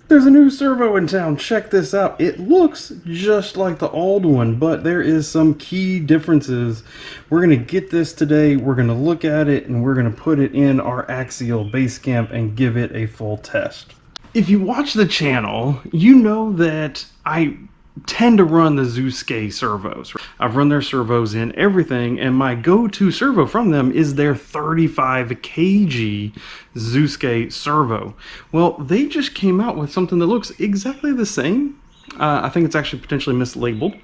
There's a new servo in town. Check this out. It looks just like the old one, but there is some key differences. We're going to get this today. We're going to look at it and we're going to put it in our axial base camp and give it a full test. If you watch the channel, you know that I tend to run the Zoskay servos. I've run their servos in everything, and my go-to servo from them is their 35kg Zoskay servo. Well, they just came out with something that looks exactly the same. I think it's actually potentially mislabeled.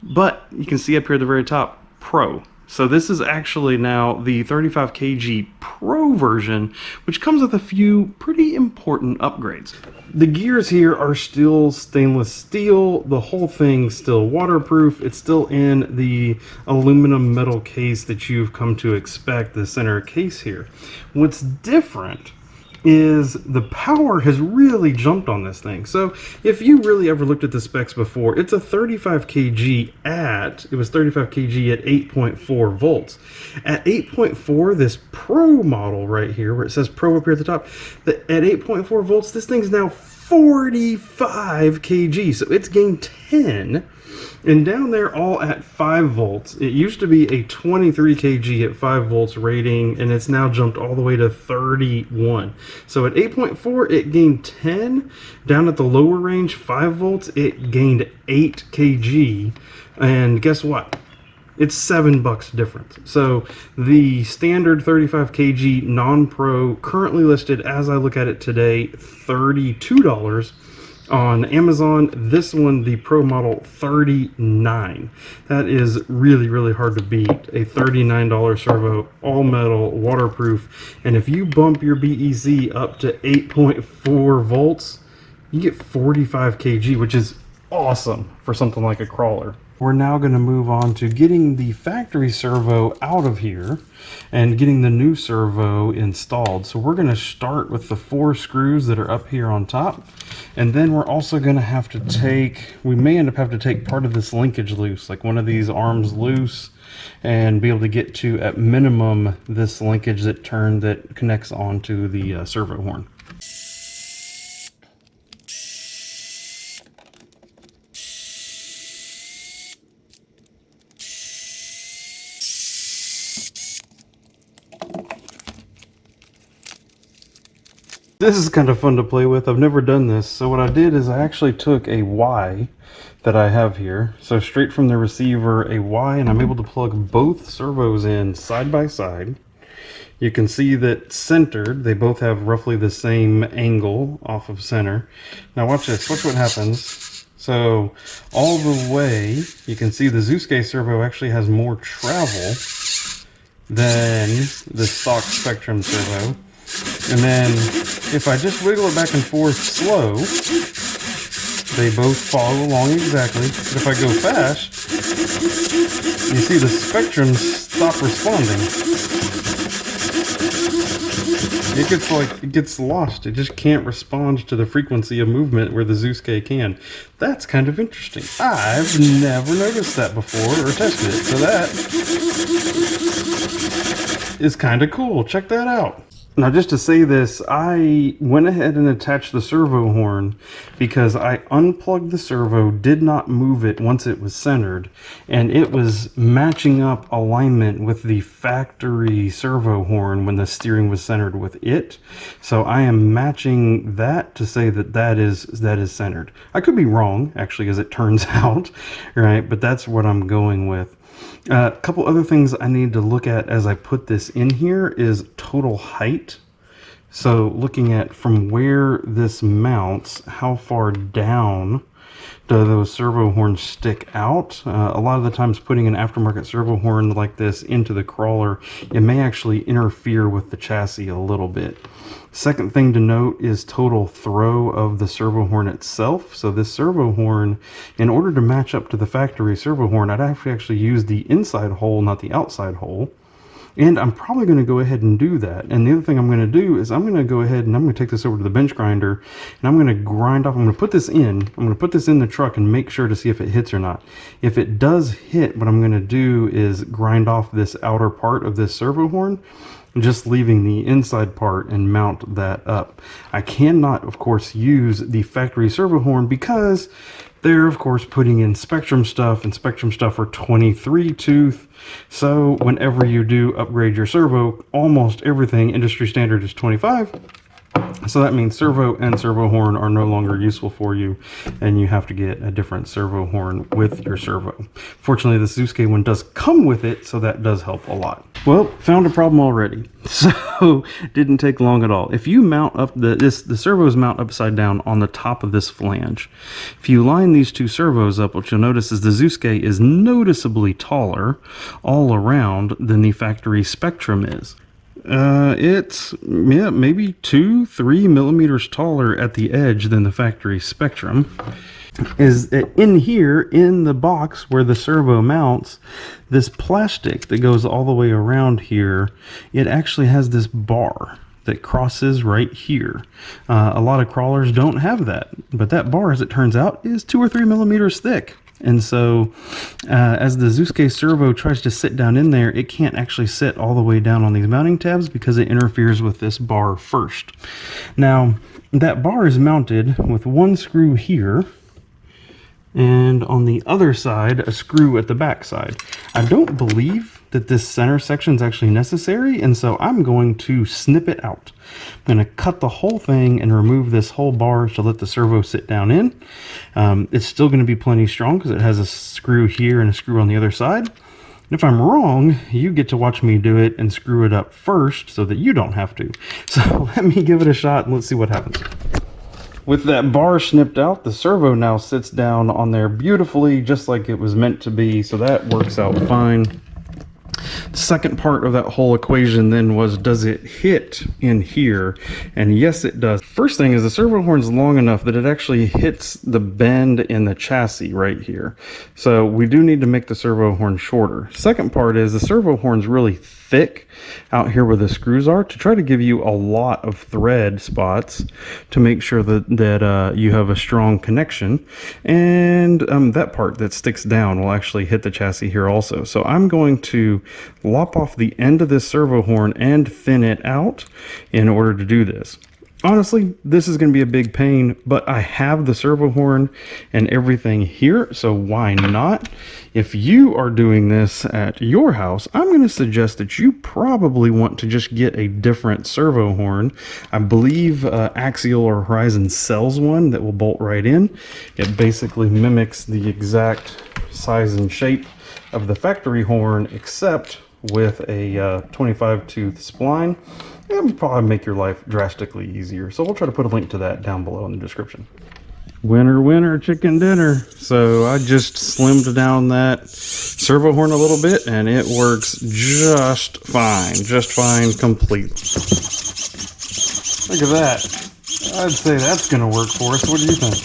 But you can see up here at the very top, Pro. So this is actually now the 35kg Pro version, which comes with a few pretty important upgrades. The gears here are still stainless steel. The whole thing's still waterproof. It's still in the aluminum metal case that you've come to expect, the center case here. What's different is the power has really jumped on this thing. So if you really ever looked at the specs before, it's a 35kg it was 35kg at 8.4 volts. At 8.4, this Pro model right here, where it says Pro up here at the top, at 8.4 volts, this thing's now 45 kg. So it's gained 10. And down there all at 5 volts. It used to be a 23 kg at 5 volts rating, and it's now jumped all the way to 31. So at 8.4 it gained 10. Down at the lower range, 5 volts, it gained 8 kg. And guess what? It's $7 difference. So the standard 35 kg non-pro, currently listed as I look at it today, $32. On Amazon, this one, the Pro model, $39. That is really, really hard to beat. A $39 servo, all metal, waterproof. And if you bump your BEZ up to 8.4 volts, you get 45 kg, which is awesome for something like a crawler. We're now going to move on to getting the factory servo out of here and getting the new servo installed. So we're going to start with the 4 screws that are up here on top. And then we're also going to have to take, we may end up having to take part of this linkage loose, like one of these arms loose, and be able to get to, at minimum, this linkage that connects onto the servo horn. This is kind of fun to play with. I've never done this. So what I did is I actually took a Y that I have here. So straight from the receiver, a Y, and I'm able to plug both servos in side by side. You can see that centered, they both have roughly the same angle off of center. Now watch this, watch what happens. So all the way, you can see the Zoskay servo actually has more travel than the stock Spectrum servo. And then if I just wiggle it back and forth slow, they both follow along exactly. But if I go fast, you see the Spectrums stop responding. It gets lost. It just can't respond to the frequency of movement where the Zoskay can. That's kind of interesting. I've never noticed that before or tested it. So that is kind of cool. Check that out. Now, just to say this, I went ahead and attached the servo horn because I unplugged the servo, did not move it once it was centered, and it was matching up alignment with the factory servo horn when the steering was centered with it. So I am matching that to say that that is centered. I could be wrong, actually, as it turns out, right? But that's what I'm going with. A couple other things I need to look at as I put this in here is total height. So looking at from where this mounts, how far down do those servo horns stick out. A lot of the times putting an aftermarket servo horn like this into the crawler, it may actually interfere with the chassis a little bit. Second thing to note is total throw of the servo horn itself. So this servo horn, in order to match up to the factory servo horn, I'd actually use the inside hole, not the outside hole. And I'm probably going to go ahead and do that. And the other thing I'm going to do is I'm going to go ahead and I'm going to take this over to the bench grinder and I'm going to grind off. I'm going to put this in. I'm going to put this in the truck and make sure to see if it hits or not. If it does hit, what I'm going to do is grind off this outer part of this servo horn. just leaving the inside part and mount that up. I cannot, of course, use the factory servo horn because they're, of course, putting in Spectrum stuff, and Spectrum stuff are 23 tooth. So whenever you do upgrade your servo, almost everything industry standard is 25. So that means servo and servo horn are no longer useful for you, and you have to get a different servo horn with your servo. Fortunately, the Zoskay one does come with it, so that does help a lot. Well, found a problem already. So didn't take long at all. If you mount up the servos mount upside down on the top of this flange. If you line these two servos up, what you'll notice is the Zoskay is noticeably taller all around than the factory Spectrum is. It's maybe 2-3 millimeters taller at the edge than the factory Spectrum. Is in here in the box where the servo mounts, this plastic that goes all the way around here, it actually has this bar that crosses right here. A lot of crawlers don't have that, but that bar, as it turns out, is 2 or 3 millimeters thick. And so as the Zoskay servo tries to sit down in there, it can't actually sit all the way down on these mounting tabs because it interferes with this bar first. Now, that bar is mounted with one screw here, and on the other side, a screw at the back side. I don't believe that this center section is actually necessary, and so I'm going to snip it out. I'm going to cut the whole thing and remove this whole bar to let the servo sit down in. It's still going to be plenty strong because it has a screw here and a screw on the other side. And if I'm wrong, you get to watch me do it and screw it up first so that you don't have to. So let me give it a shot and let's see what happens. With that bar snipped out, the servo now sits down on there beautifully, just like it was meant to be, so that works out fine. The second part of that whole equation then was, does it hit in here? And yes, it does. First thing is the servo horn's long enough that it actually hits the bend in the chassis right here. So we do need to make the servo horn shorter. Second part is the servo horn's really thick out here where the screws are to try to give you a lot of thread spots to make sure that you have a strong connection, and that part that sticks down will actually hit the chassis here also. So I'm going to lop off the end of this servo horn and thin it out in order to do this. Honestly, this is going to be a big pain, but I have the servo horn and everything here, so why not? If you are doing this at your house, I'm going to suggest that you probably want to just get a different servo horn. I believe Axial or Horizon sells one that will bolt right in. It basically mimics the exact size and shape of the factory horn, except with a 25 tooth spline. It would probably make your life drastically easier. So we'll try to put a link to that down below in the description. Winner, winner, chicken dinner. So I just slimmed down that servo horn a little bit and it works just fine completely. Look at that. I'd say that's going to work for us. What do you think?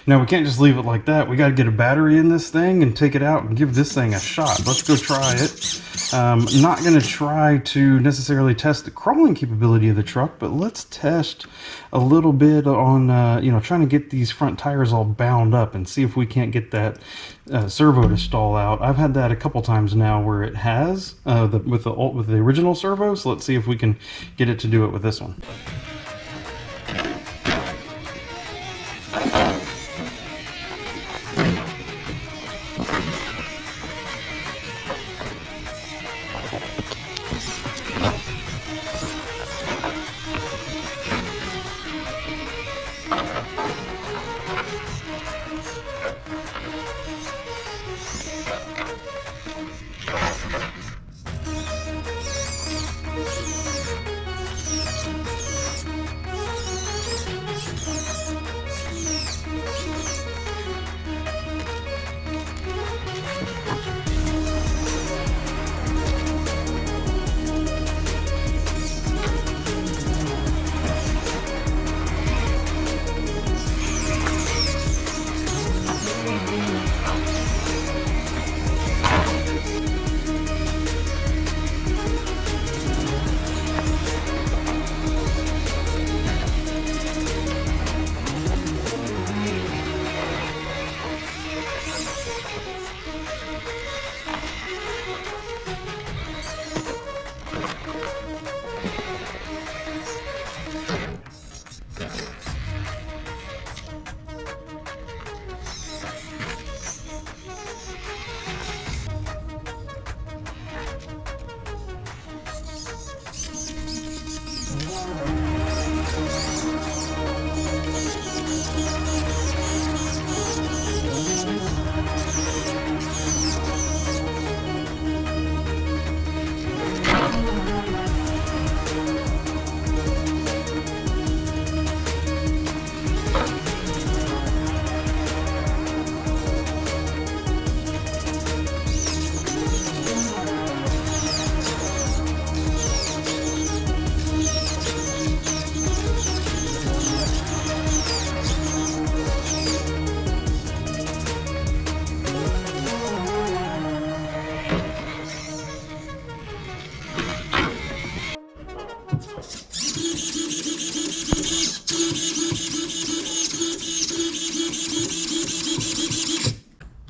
Now we can't just leave it like that. We got to get a battery in this thing and take it out and give this thing a shot. Let's go try it. Not going to try to necessarily test the crawling capability of the truck, but let's test a little bit on, trying to get these front tires all bound up and see if we can't get that servo to stall out. I've had that a couple times now where it has with the original servo, so let's see if we can get it to do it with this one.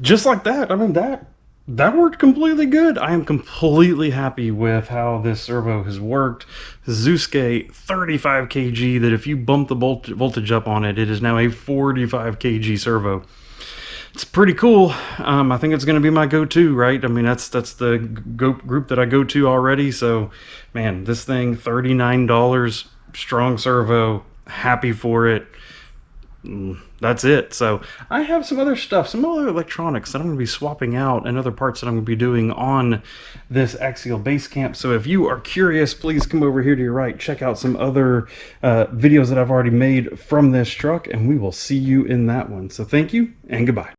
just like that. I mean, that worked completely good. I am completely happy with how this servo has worked. Zoskay 35kg, that if you bump the voltage up on it, it is now a 45kg servo. It's pretty cool. I think it's going to be my go-to, right? I mean, that's the group that I go to already. So, man, this thing, $39, strong servo, happy for it. That's it. So I have some other stuff, some other electronics that I'm going to be swapping out, and other parts that I'm going to be doing on this Axial base camp. So if you are curious, please come over here to your right, check out some other videos that I've already made from this truck, and we will see you in that one. So thank you and goodbye.